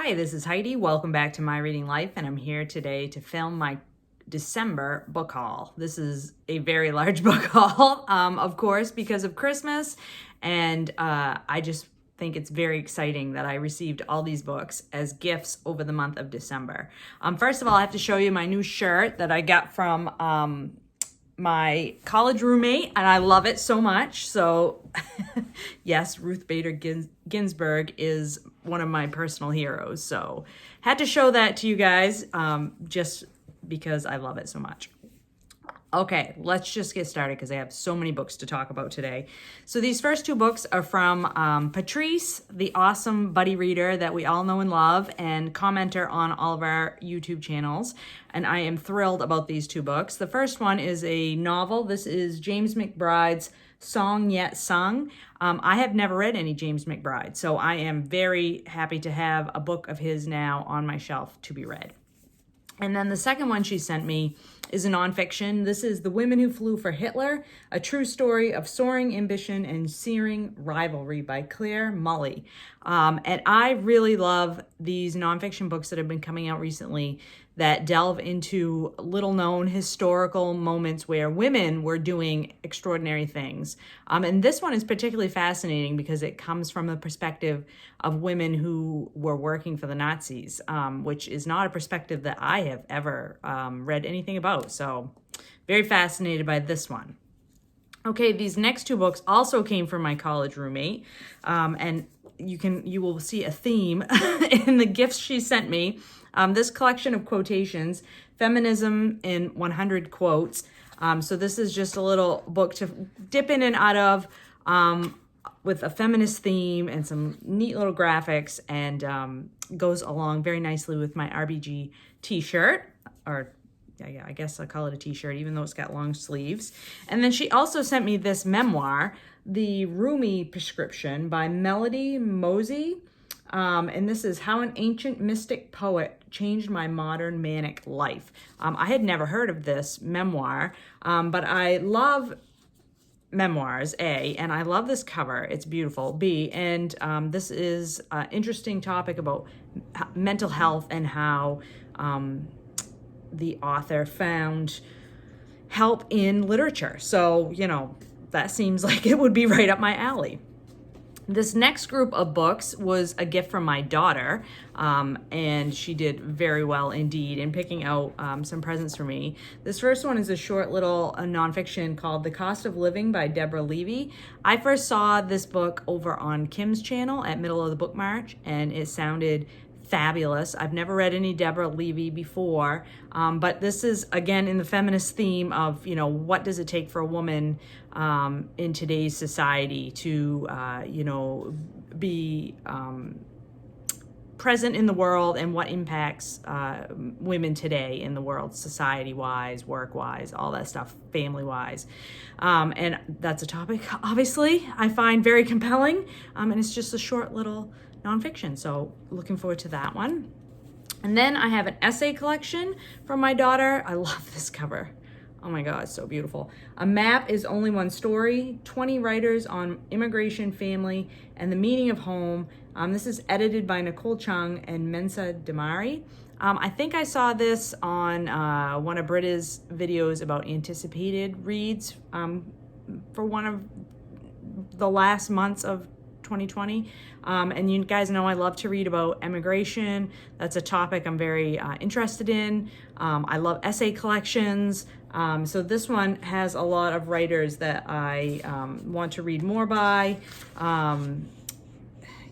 Hi, this is Heidi. Welcome back to My Reading Life, and I'm here today to film my December book haul. This is a very large book haul, of course, because of Christmas, and I just think it's very exciting that I received all these books as gifts over the month of December. First of all, I have to show you my new shirt that I got from my college roommate, and I love it so much. So yes, Ruth Bader Ginsburg is one of my personal heroes. So had to show that to you guys just because I love it so much. Okay, let's just get started because I have so many books to talk about today. So these first two books are from Patrice, the awesome buddy reader that we all know and love and commenter on all of our YouTube channels. And I am thrilled about these two books. The first one is a novel. This is James McBride's Song Yet Sung. I have never read any James McBride, so I am very happy to have a book of his now on my shelf to be read. And then the second one she sent me is a nonfiction. This is The Women Who Flew for Hitler, a true story of soaring ambition and searing rivalry by Clare, Mulley. And I really love these nonfiction books that have been coming out recently that delve into little-known historical moments where women were doing extraordinary things. And this one is particularly fascinating because it comes from the perspective of women who were working for the Nazis, which is not a perspective that I have ever read anything about. So very fascinated by this one. Okay, these next two books also came from my college roommate, and you will see a theme in the gifts she sent me. This collection of quotations, Feminism in 100 Quotes. So this is just a little book to dip in and out of with a feminist theme and some neat little graphics, and goes along very nicely with my RBG t-shirt, or yeah, I guess I'll call it a t-shirt, even though it's got long sleeves. And then she also sent me this memoir, The Rumi Prescription by Meozzi. And this is How an Ancient Mystic Poet Changed My Modern Manic Life. I had never heard of this memoir, but I love memoirs, A, and I love this cover. It's beautiful, B, and this is an interesting topic about mental health and how the author found help in literature. So, that seems like it would be right up my alley. This next group of books was a gift from my daughter, and she did very well indeed in picking out some presents for me. This first one is a short little nonfiction called The Cost of Living by Deborah Levy. I first saw this book over on Kim's channel at Middle of the Book March, and it sounded fabulous. I've never read any Deborah Levy before, but this is, again, in the feminist theme of, what does it take for a woman in today's society to, be present in the world, and what impacts women today in the world, society-wise, work-wise, all that stuff, family-wise. And that's a topic, obviously, I find very compelling, and it's just a short little nonfiction, so looking forward to that one. And then I have an essay collection from my daughter. I love this cover. Oh my God, it's so beautiful. A Map is Only One Story, 20 Writers on Immigration, Family, and the Meaning of Home. This is edited by Nicole Chung and Merisah Demary. I think I saw this on one of Britta's videos about anticipated reads for one of the last months of 2020. And you guys know I love to read about immigration. That's a topic I'm very interested in. I love essay collections. So this one has a lot of writers that I want to read more by.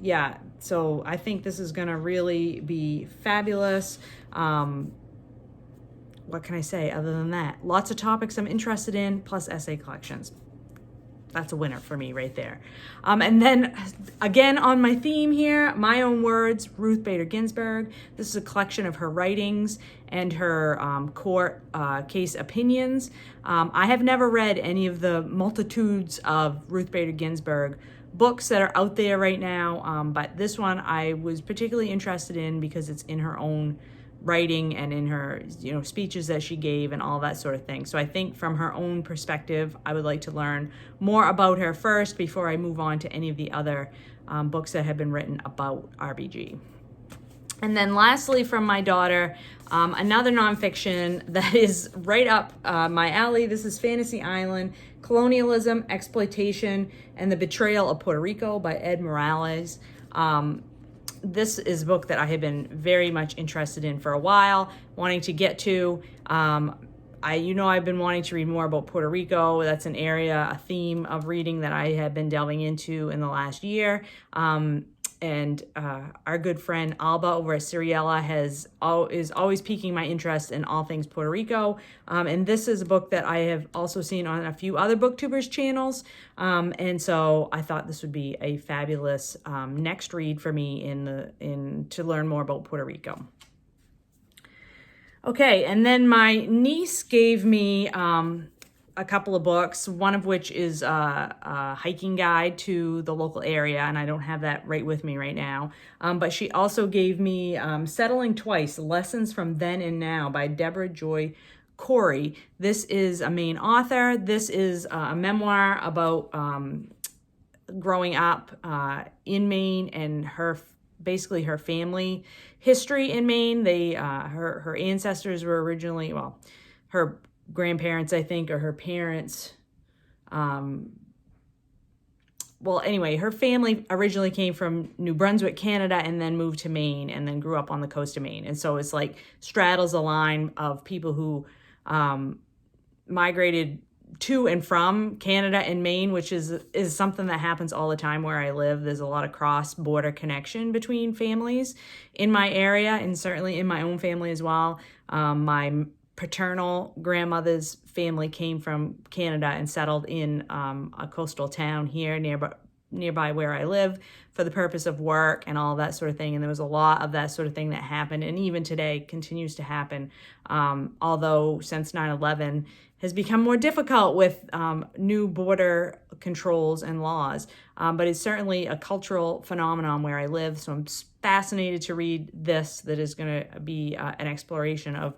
Yeah, so I think this is gonna really be fabulous. What can I say other than that? Lots of topics I'm interested in, plus essay collections. That's a winner for me right there. And then again on my theme here, my own words, Ruth Bader Ginsburg. This is a collection of her writings and her court case opinions. I have never read any of the multitudes of Ruth Bader Ginsburg books that are out there right now, but this one I was particularly interested in because it's in her own writing and in her speeches that she gave and all that sort of thing. So I think from her own perspective, I would like to learn more about her first before I move on to any of the other books that have been written about RBG. And then lastly, from my daughter, another nonfiction that is right up my alley. This is Fantasy Island, Colonialism, Exploitation, and the Betrayal of Puerto Rico by Ed Morales. This is a book that I have been very much interested in for a while, wanting to get to. I've been wanting to read more about Puerto Rico. That's an area, a theme of reading that I have been delving into in the last year. And our good friend Alba over at Seriella is always piquing my interest in all things Puerto Rico. And this is a book that I have also seen on a few other booktubers channels. And so I thought this would be a fabulous next read for me to learn more about Puerto Rico. Okay, and then my niece gave me a couple of books, one of which is a hiking guide to the local area, and I don't have that right with me right now. But she also gave me Settling Twice, Lessons from Then and Now by Deborah Joy Corey. This is a Maine author. This is a memoir about growing up in Maine and her family history in Maine. Her ancestors were originally, her grandparents, I think, or her parents. Her family originally came from New Brunswick, Canada, and then moved to Maine, and then grew up on the coast of Maine. And so it's like straddles a line of people who migrated to and from Canada and Maine, which is something that happens all the time where I live. There's a lot of cross-border connection between families in my area, and certainly in my own family as well. My paternal grandmother's family came from Canada and settled in a coastal town here nearby where I live for the purpose of work and all that sort of thing. And there was a lot of that sort of thing that happened, and even today continues to happen, although since 9/11 has become more difficult with new border controls and laws. But it's certainly a cultural phenomenon where I live, so I'm fascinated to read this that is going to be an exploration of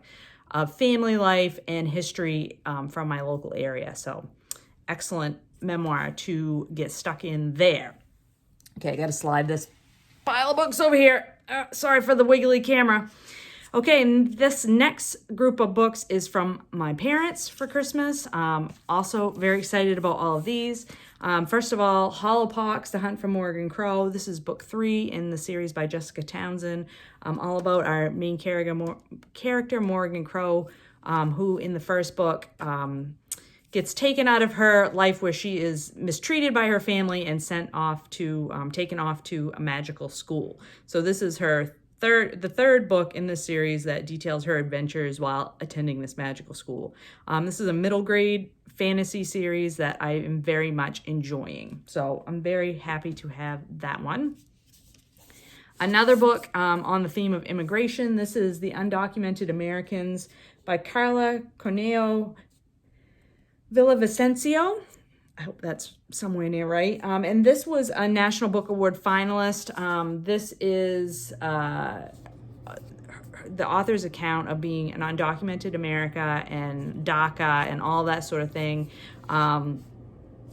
family life and history from my local area. So excellent memoir to get stuck in there. Okay, I got to slide this pile of books over here. Sorry for the wiggly camera. Okay, and this next group of books is from my parents for Christmas. Also very excited about all of these. First of all, Hollowpox, The Hunt for Morgan Crow. This is book 3 in the series by Jessica Townsend, all about our main character Morgan Crow, who in the first book gets taken out of her life where she is mistreated by her family and taken off to a magical school. So this is the third book in this series that details her adventures while attending this magical school. This is a middle grade fantasy series that I am very much enjoying. So I'm very happy to have that one. Another book on the theme of immigration. This is The Undocumented Americans by Karla Villaviecencio. I hope that's somewhere near right. And this was a National Book Award finalist. This is the author's account of being an undocumented America and DACA and all that sort of thing.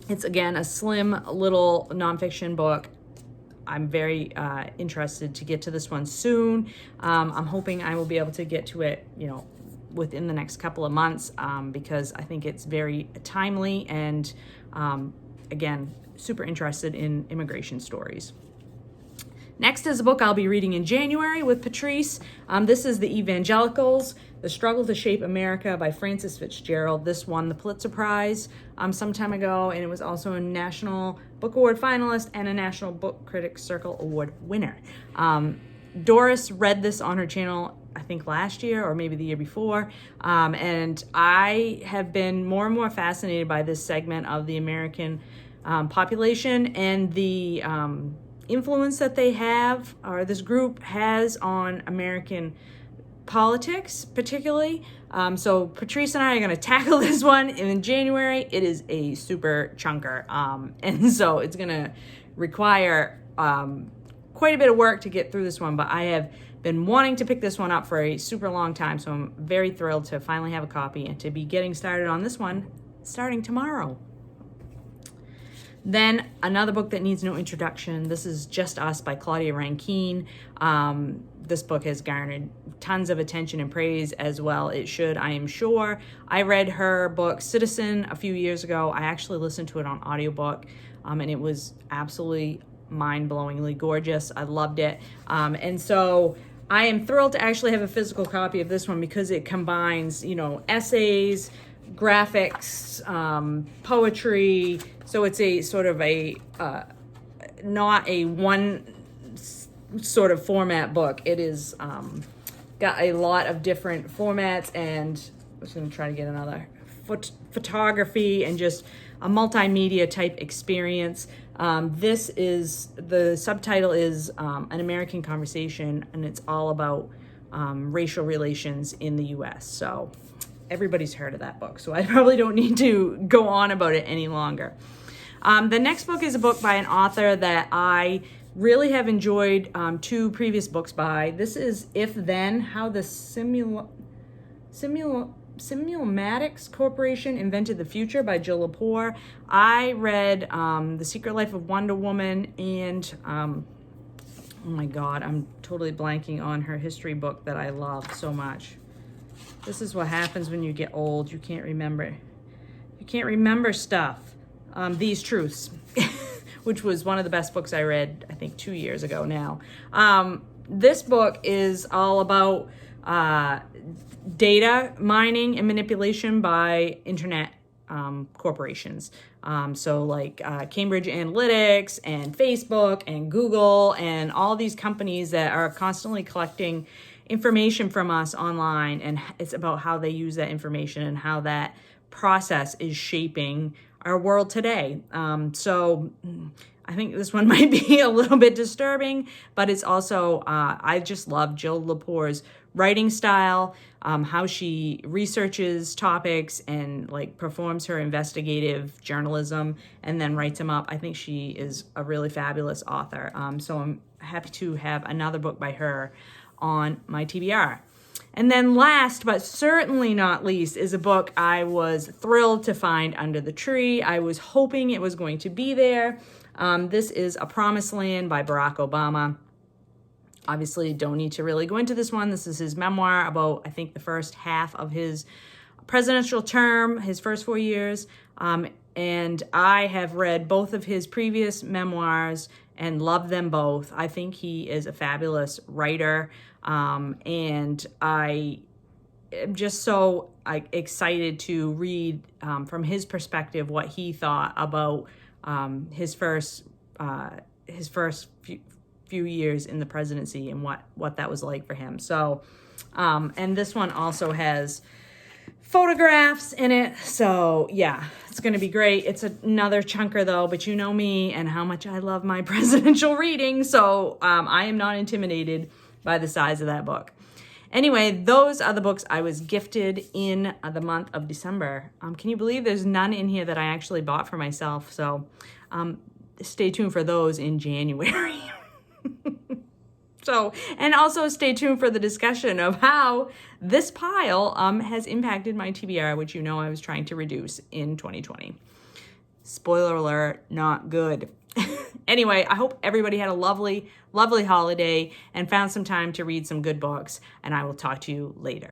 It's, again, a slim little nonfiction book. I'm very interested to get to this one soon. I'm hoping I will be able to get to it, within the next couple of months, because I think it's very timely and, again, super interested in immigration stories. Next is a book I'll be reading in January with Patrice. This is The Evangelicals, The Struggle to Shape America by Frances Fitzgerald. This won the Pulitzer Prize some time ago, and it was also a National Book Award finalist and a National Book Critics Circle Award winner. Doris read this on her channel, I think last year or maybe the year before, and I have been more and more fascinated by this segment of the American population and the influence that they have, or this group has, on American politics particularly. So Patrice and I are going to tackle this one in January. It is a super chunker, and so it's going to require quite a bit of work to get through this one, but I have been wanting to pick this one up for a super long time, so I'm very thrilled to finally have a copy and to be getting started on this one starting tomorrow. Then another book that needs no introduction. This is Just Us by Claudia Rankine. this book has garnered tons of attention and praise, as well it should, I am sure. I read her book Citizen a few years ago. I actually listened to it on audiobook, and it was absolutely mind-blowingly gorgeous. I loved it. And so I am thrilled to actually have a physical copy of this one because it combines, essays, graphics, poetry. So it's a sort of a, not a one sort of format book. It is got a lot of different formats, and I'm just going to try to get another photography and just a multimedia type experience. This is, the subtitle is An American Conversation, and it's all about racial relations in the U.S. So everybody's heard of that book, so I probably don't need to go on about it any longer. The next book is a book by an author that I really have enjoyed two previous books by. This is If Then, How the Simulmatics Corporation Invented the Future by Jill Lepore. I read The Secret Life of Wonder Woman and, oh my God, I'm totally blanking on her history book that I love so much. This is what happens when you get old. You can't remember. You can't remember stuff. These Truths, which was one of the best books I read, I think 2 years ago now. This book is all about data mining and manipulation by internet corporations. So like Cambridge Analytics and Facebook and Google and all these companies that are constantly collecting information from us online, and it's about how they use that information and how that process is shaping our world today. So I think this one might be a little bit disturbing, but it's also, I just love Jill Lepore's writing style, how she researches topics and like performs her investigative journalism and then writes them up. I think she is a really fabulous author. So I'm happy to have another book by her on my TBR. And then last, but certainly not least, is a book I was thrilled to find under the tree. I was hoping it was going to be there. This is A Promised Land by Barack Obama. Obviously, don't need to really go into this one. This is his memoir about, I think, the first half of his presidential term, his first 4 years. And I have read both of his previous memoirs and love them both. I think he is a fabulous writer. And I am just so excited to read from his perspective what he thought about his first few years in the presidency and what that was like for him. So, and this one also has photographs in it. So yeah, it's going to be great. It's another chunker though, but you know me and how much I love my presidential reading. So I am not intimidated by the size of that book. Anyway, those are the books I was gifted in the month of December. Can you believe there's none in here that I actually bought for myself? So stay tuned for those in January. So, and also stay tuned for the discussion of how this pile has impacted my TBR, which you know I was trying to reduce in 2020. Spoiler alert, not good. Anyway, I hope everybody had a lovely, lovely holiday and found some time to read some good books, and I will talk to you later.